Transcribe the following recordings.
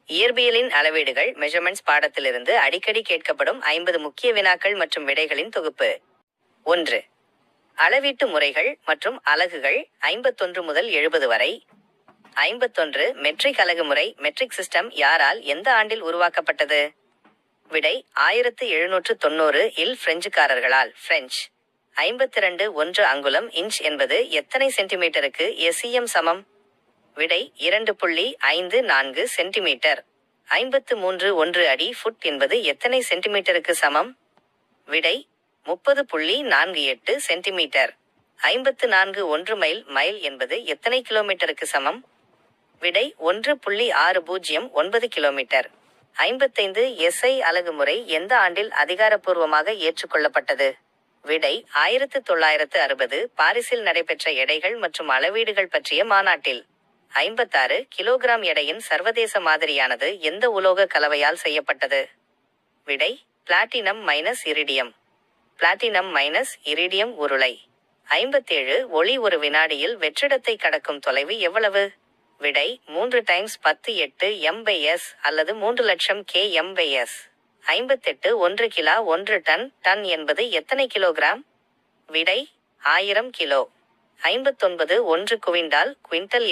இயற்பியலின் அளவீடுகள் மெஷர்மெண்ட்ஸ் பாடத்திலிருந்து அடிக்கடி கேட்கப்படும் 50 முக்கிய வினாக்கள் மற்றும் விடைகளின் தொகுப்பு. 1. அளவீட்டு முறைகள் மற்றும் அலகுகள் 51 முதல் 70 வரை. 51 மெட்ரிக் அலகு முறை மெட்ரிக் சிஸ்டம் யாரால் எந்த ஆண்டில் உருவாக்கப்பட்டது? விடை 1790 இல் பிரெஞ்சுக்காரர்களால் பிரெஞ்சு. 52 1 அங்குலம் இன்ச் என்பது எத்தனை சென்டிமீட்டருக்கு SEM சமம்? விடை 2.54 சென்டிமீட்டர். 53 1 அடி ஃபுட் என்பது எத்தனை சென்டிமீட்டருக்கு சமம்? விடை 30.48 சென்டிமீட்டர். 54 1 மைல் என்பது எத்தனை கிலோமீட்டருக்கு சமம்? விடை 1.609 கிலோமீட்டர். 55 SI அலகு முறை எந்த ஆண்டில் அதிகாரப்பூர்வமாக ஏற்றுக்கொள்ளப்பட்டது? விடை 1960 பாரிஸில் நடைபெற்ற எடைகள் மற்றும் அளவீடுகள் பற்றிய மாநாட்டில். 56 கிலோகிராம் எடையின் சர்வதேச மாதிரியானது எந்த உலோக கலவையால் செய்யப்பட்டது? விடை platinum minus iridium. Platinum minus iridium உருளை. 57 ஒளி ஒரு வினாடியில் வெற்றிடத்தை கடக்கும் தொலைவு எவ்வளவு? விடை 3 × 10⁸ m/s அல்லது 3 லட்சம் km/s. 58 1 கிலோ 1 டன் என்பது எத்தனை கிலோகிராம்? விடை 1000 கிலோ. 59 1 குவிண்டால்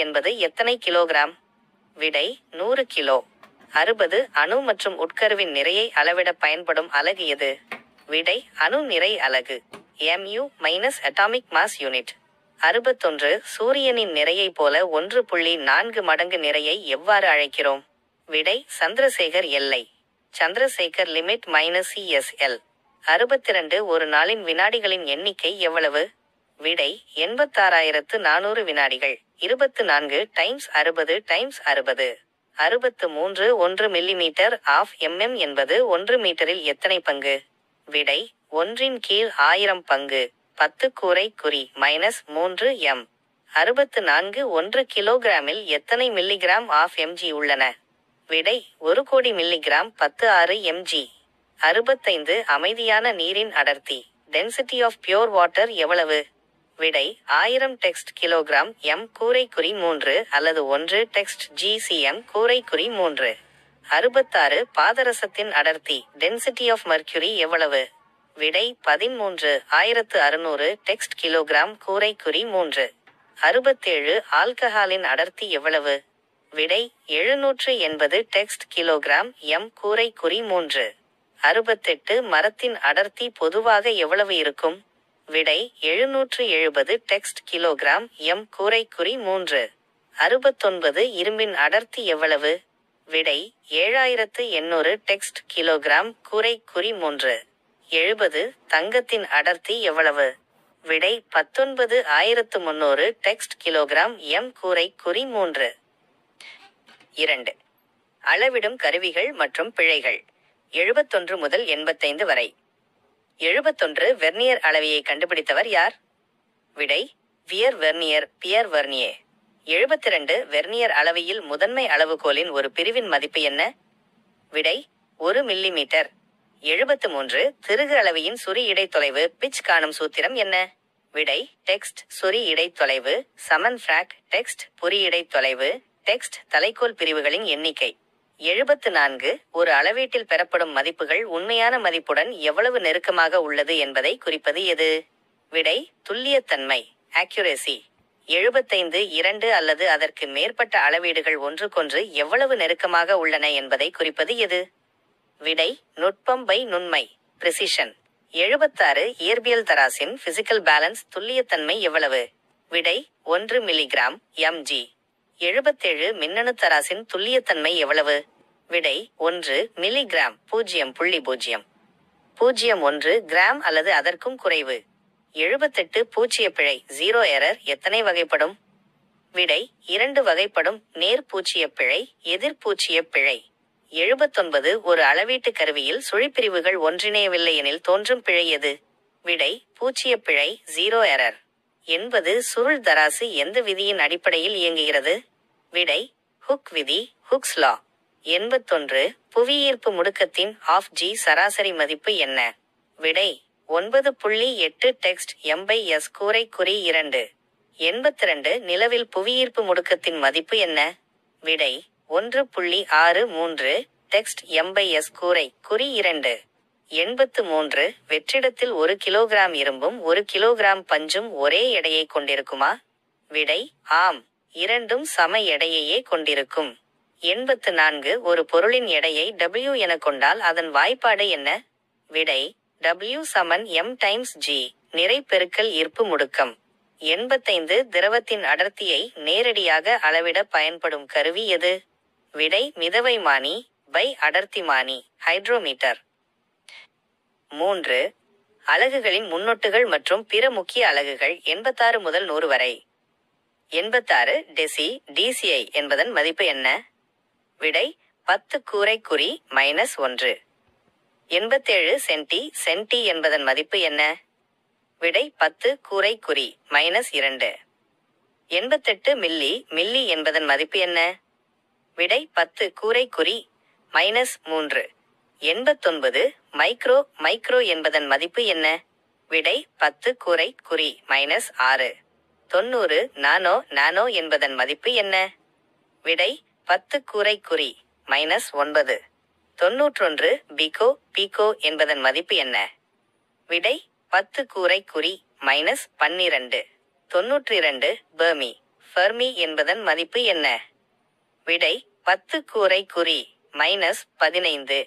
என்பது எத்தனை கிலோகிராம்? விடை 100 கிலோ. 60 அணு மற்றும் உட்கருவின் நிறையை அளவிட பயன்படும் அலகு எது? விடை அணு நிறை அலகு. mu - atomic mass unit. 61 சூரியனின் நிறையை போல 1.4 மடங்கு நிறையை எவ்வாறு அழைக்கிறோம்? விடை சந்திரசேகர் எல்லை. Chandrasekhar limit -CSL. 62 ஒரு நாளின் வினாடிகளின் எண்ணிக்கை எவ்வளவு? விடை 86,400 வினாடிகள். 24 × 60 × 60. 63 1 மில்லிமீட்டர் ஆஃப் mm என்பது 1 மீட்டரில் எத்தனை பங்கு? விடை 1/1000 பங்கு. 10 கூரை குறி -3 m. 64 1 கிலோகிராமில் எத்தனை மில்லிகிராம் ஆஃப் mg உள்ளன? விடை 1 கோடி மில்லிகிராம் 16 mg. 65 அமைதியான நீரின் அடர்த்தி டென்சிட்டி ஆஃப் பியூர் வாட்டர் எவ்வளவு? விடை 1000 டெக்ஸ்ட் கிலோகிராம் m கூரை குறி 3 அல்லது 1 டெக்ஸ்ட் gcm கூரை குறி 3. 66 பாதரசத்தின் அடர்த்தி டென்சிட்டி ஆஃப் மர்க்யூரி எவ்வளவு? விடை 13,600 டெக்ஸ்ட் கிலோகிராம் கூரை குறி 3. 67 ஆல்கஹாலின் அடர்த்தி எவ்வளவு? விடை 780 டெக்ஸ்ட் கிலோகிராம் m கூரை குறி 3. 68 மரத்தின் அடர்த்தி பொதுவாக எவ்வளவு இருக்கும்? விடை 770 டெக்ஸ்ட் கிலோகிராம் m கூரை குறி 3. 69 இரும்பின் அடர்த்தி எவ்வளவு? விடை 7800 டெக்ஸ்ட் கிலோகிராம் கூரை குறி 3. 70 தங்கத்தின் அடர்த்தி எவ்வளவு? விடை 19,300 டெக்ஸ்ட் கிலோகிராம் m கூரை குறி 3. 2. அளவிடும் கருவிகள் மற்றும் பிழைகள் 71 முதல் 85 வரை. 71 வெர்னியர் அளவியை கண்டுபிடித்தவர் யார்? விடை பியர் வெர்னியே. 72 வெர்னியர் அளவியில் முதன்மை அளவுகோலின் ஒரு பிரிவின் மதிப்பு என்ன? விடை 1 மில்லிமீட்டர். 73 திருகு அளவியின் சுரி இடைத்தொலைவு பிட்ச் காணும் சூத்திரம் என்ன? விடை டெக்ஸ்ட் சுரி இடைத்தொலைவு சமன் ஃப்ராக் டெக்ஸ்ட் புரி இடைத்தொலைவு டெக்ஸ்ட் தலைக்கோல் பிரிவுகளின் எண்ணிக்கை. 74 ஒரு அளவீட்டில் பெறப்படும் மதிப்புகள் உண்மையான மதிப்புடன் எவ்வளவு நெருக்கமாக உள்ளது என்பதை குறிப்பது எது? விடை துல்லியத்தன்மை ஆக்யூரேசி. 75 2 அல்லது அதற்கு மேற்பட்ட அளவீடுகள் ஒன்றுக்கொன்று எவ்வளவு நெருக்கமாக உள்ளன என்பதை குறிப்பது எது? விடை நுட்பம் பை நுண்மை பிரிசிஷன். 76 இயற்பியல் தராசின் பிசிக்கல் பேலன்ஸ் துல்லியத்தன்மை எவ்வளவு? விடை 1 மில்லிகிராம் mg. 77 மின்னணு தராசின் துல்லியத்தன்மை எவ்வளவு? விடை 1 மில்லிகிராம் 0.001 கிராம் அல்லது அதற்கும் குறைவு. 78 பூச்சிய பிழை 0 எரர் எத்தனை வகைப்படும்? விடை 2 வகைப்படும் நேர் பூச்சிய பிழை எதிர் பூச்சிய பிழை. 79 ஒரு அளவீட்டு கருவியில் சுழிப்பிரிவுகள் ஒன்றிணையவில்லை எனில் தோன்றும் பிழை எது? விடை பூச்சிய பிழை 0 எரர். 80 சுருள் தராசு எந்த விதியின் அடிப்படையில் இயங்குகிறது? விடை ஹுக் விதி ஹுக்ஸ் லா. 81 புவியீர்ப்பு முடுக்கத்தின் ஆஃப் g சராசரி மதிப்பு என்ன? விடை 9.8 டெக்ஸ்ட் m/s கூரை குறி 2. 82 நிலவில் புவியீர்ப்பு முடுக்கத்தின் மதிப்பு என்ன? விடை 1.63 டெக்ஸ்ட் M/S கூரை குறி 2. 83 வெற்றிடத்தில் 1 கிலோகிராம் இரும்பும் 1 கிலோகிராம் பஞ்சும் ஒரே எடையை கொண்டிருக்குமா? விடை ஆம். இரண்டும் சம எடையையே கொண்டிருக்கும். 84 ஒரு பொருளின் எடையை W என கொண்டால் அதன் வாய்ப்பாடு என்ன? விடை W சமன் M டைம்ஸ் G நிறை பெருக்கல் ஈர்ப்பு முடுக்கம். 85 திரவத்தின் அடர்த்தியை நேரடியாக அளவிட பயன்படும் கருவி எது? விடை மிதவைமானி பை அடர்த்திமானி ஹைட்ரோமீட்டர். 3 அலகுகளின் முன்னொட்டுகள் மற்றும் பிற முக்கிய அலகுகள் 86 முதல் 100 வரை. 86 டெசி DCI என்பதன் மதிப்பு என்ன? விடை 10 கூரை குறி -1. 87 சென்டி என்பதன் மதிப்பு என்ன? விடை 10 கூரை குறி -2. 88 மில்லி என்பதன் மதிப்பு என்ன? விடை 10 கூரை குறி -3. 89 மைக்ரோ என்பதன் மதிப்பு என்ன? விடை 10 கூரை குறி -6. 90 நானோ என்பதன் மதிப்பு என்ன? விடை 10 கூரை குறி -9. 91 பீகோ என்பதன் மதிப்பு என்ன? விடை 10 கூரை குறி -12. 92 ஃபெர்மி என்பதன் மதிப்பு என்ன? விடை 10 கூரை குறி -15.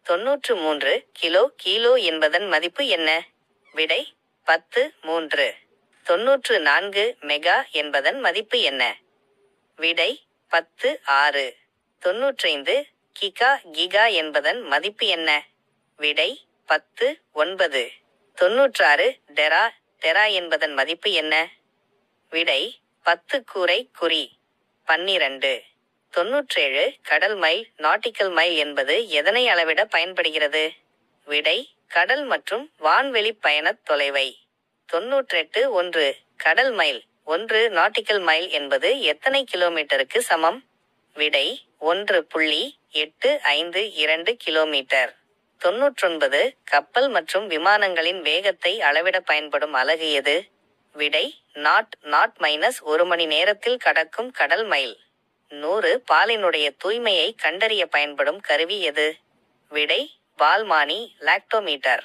93 கிலோ என்பதன் மதிப்பு என்ன? விடை 10(3). 94 மெகா என்பதன் மதிப்பு என்ன? விடை 10(6). 95 கிகா என்பதன் மதிப்பு என்ன? விடை 10(9). 96 டெரா என்பதன் மதிப்பு என்ன? விடை 10 கூரை குறி 12. 97 கடல் மைல் நாட்டிக்கல் மைல் என்பது எதனை அளவிட பயன்படுகிறது? விடை கடல் மற்றும் வான்வெளி பயணத் தொலைவை. 98 1 கடல் மைல் 1 நாட்டிக்கல் மைல் என்பது எத்தனை கிலோமீட்டருக்கு சமம்? விடை 1.852 கிலோமீட்டர். 99 கப்பல் மற்றும் விமானங்களின் வேகத்தை அளவிட பயன்படும் அலகு எது? விடை நாட் -1 மணி நேரத்தில் கடக்கும் கடல் மைல். 100 பாலினுடைய தூய்மையை கண்டறிய பயன்படும் கருவி எது? விடை பால்மானி லாக்டோமீட்டர்.